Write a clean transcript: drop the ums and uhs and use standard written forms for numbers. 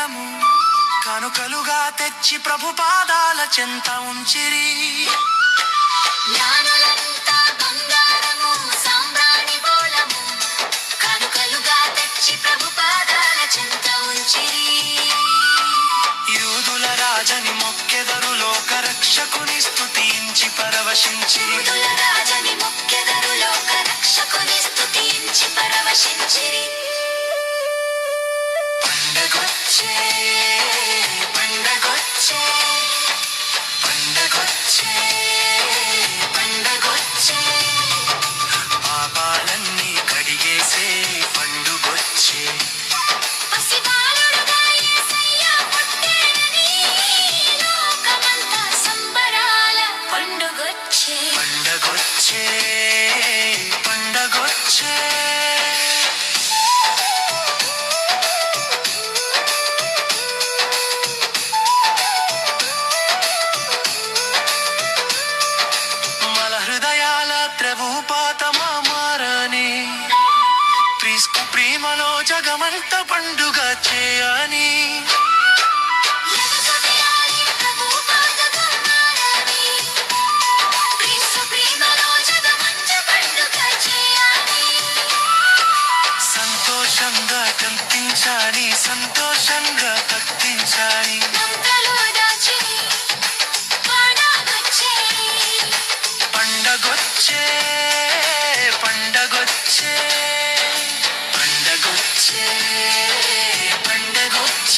బలము కానుకలుగా తెచ్చి ప్రభు పాదాల చెంత ఉంచిరి. జ్ఞానులంతా బంగారము సాంబ్రాణి బోళము కానుకలుగా తెచ్చి ప్రభు పాదాల చెంత ఉంచిరి. యూదుల రాజని మొక్కెదరు లోక రక్షకుని స్తుతించి పరవశించిరి. యూదుల రాజని మొక్కెదరు లోక రక్షకుని స్తుతించి పరవశించిరి. పండగొచ్చే పండగొచ్చే పండగొచ్చే పండగొచ్చే పాపాలన్నీ కడిగేసే పండుగొచ్చే. పసిబాలుడుగా యేసయ్య పుట్టెనని లోకమంతా సంబరాల పండుగొచ్చే. పండగొచ్చే పండగొచ్చే మల హృదయాల త్రభూపాతమా మారని క్రీస్తు ప్రేమలో జగమంత పండుగ చేయ